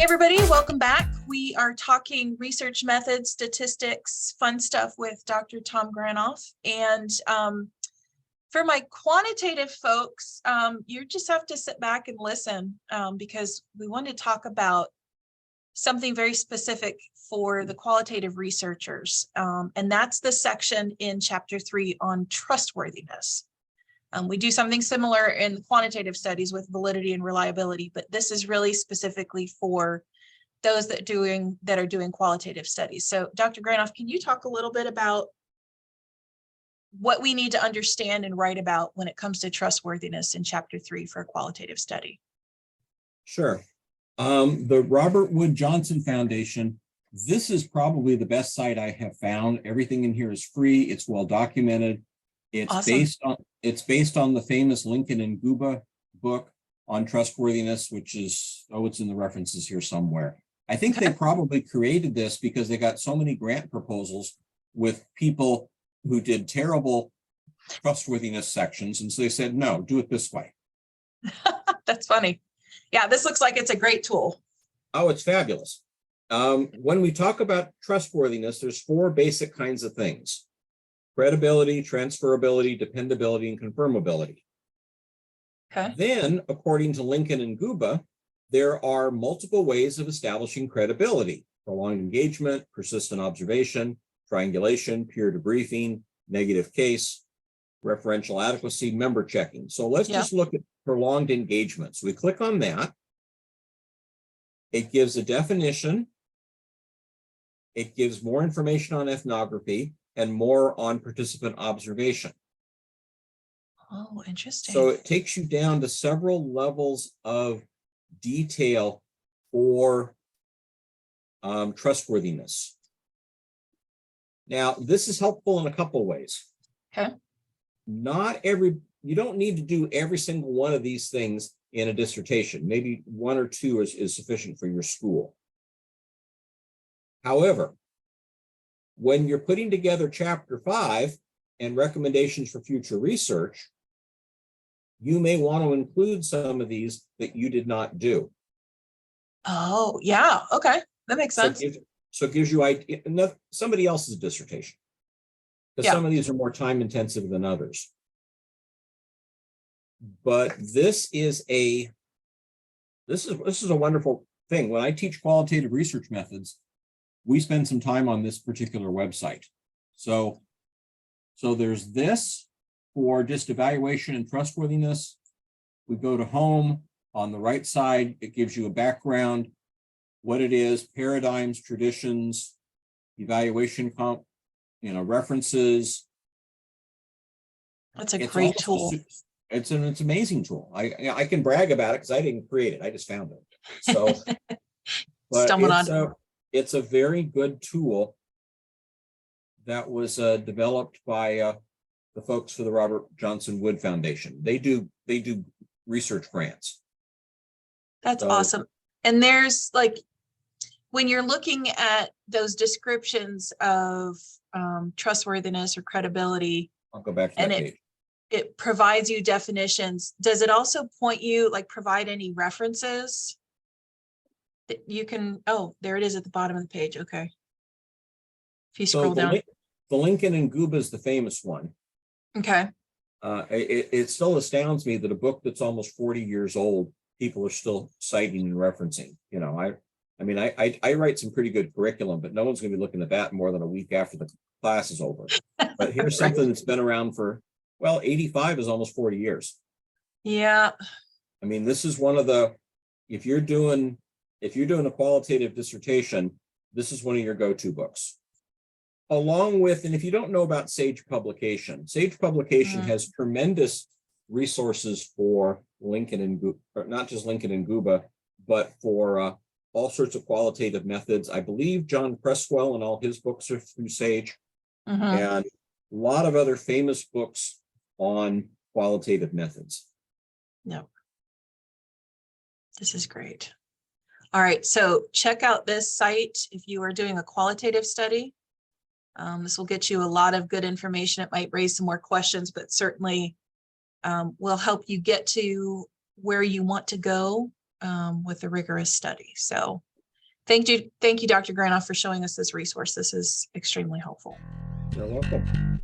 everybody, welcome back. We are talking research methods, statistics, fun stuff with Dr. Tom Granoff. And for my quantitative folks, you just have to sit back and listen because we want to talk about something very specific for the qualitative researchers. And that's the section in chapter 3 on trustworthiness. We do something similar in quantitative studies with validity and reliability, but this is really specifically for those that are doing qualitative studies. So Dr. Granoff, can you talk a little bit about what we need to understand and write about when it comes to trustworthiness in chapter 3 for a qualitative study? Sure. The Robert Wood Johnson Foundation, this is probably the best site I have found. Everything in here is free. It's well documented. It's awesome. Based on the famous Lincoln and Guba book on trustworthiness, which is, it's in the references here somewhere. I think they probably created this because they got so many grant proposals with people who did terrible trustworthiness sections. And so they said, no, do it this way. That's funny. Yeah, this looks like it's a great tool. Oh, it's fabulous. When we talk about trustworthiness, there's 4 basic kinds of things: credibility, transferability, dependability, and confirmability. Okay. Then, according to Lincoln and Guba, there are multiple ways of establishing credibility: prolonged engagement, persistent observation, triangulation, peer debriefing, negative case, referential adequacy, member checking. So let's just look at prolonged engagement. So we click on that. It gives a definition. It gives more information on ethnography and more on participant observation. Oh, interesting. So it takes you down to several levels of detail for trustworthiness. Now, this is helpful in a couple of ways. Okay. You don't need to do every single one of these things in a dissertation. Maybe 1 or 2 is sufficient for your school. However, when you're putting together chapter 5 and recommendations for future research, you may want to include some of these that you did not do. Oh, yeah. Okay. That makes sense. So it gives you somebody else's dissertation, because some of these are more time intensive than others. But this is a wonderful thing. When I teach qualitative research methods, we spend some time on this particular website. So there's this for just evaluation and trustworthiness. We go to home. On the right side, it gives you a background, what it is, paradigms, traditions, evaluation, references. That's a great tool. It's an amazing tool. I can brag about it because I didn't create it. I just found it. So, but it's a very good tool that was developed by the folks for the Robert Johnson Wood Foundation. They do research grants. That's awesome. And there's when you're looking at those descriptions of trustworthiness or credibility, I'll go back to that page. It provides you definitions. Does it also point you, provide any references that you can, there it is at the bottom of the page. Okay. If you scroll down. The Lincoln and Guba is the famous one. Okay. It still astounds me that a book that's almost 40 years old, people are still citing and referencing. I write some pretty good curriculum, but no one's going to be looking at that more than a week after the class is over. But here's something that's been around for, 85 is almost 40 years. Yeah. This is one of the, if you're doing a qualitative dissertation, this is one of your go-to books. Along with, and if you don't know about Sage Publication has tremendous resources for Lincoln and Guba, not just Lincoln and Guba, but for all sorts of qualitative methods. I believe John Cresswell and all his books are through Sage, and a lot of other famous books on qualitative methods. No. This is great. All right, so check out this site if you are doing a qualitative study. This will get you a lot of good information. It might raise some more questions, but certainly will help you get to where you want to go with a rigorous study. So Thank you, Dr. Granoff, for showing us this resource. This is extremely helpful. You're welcome.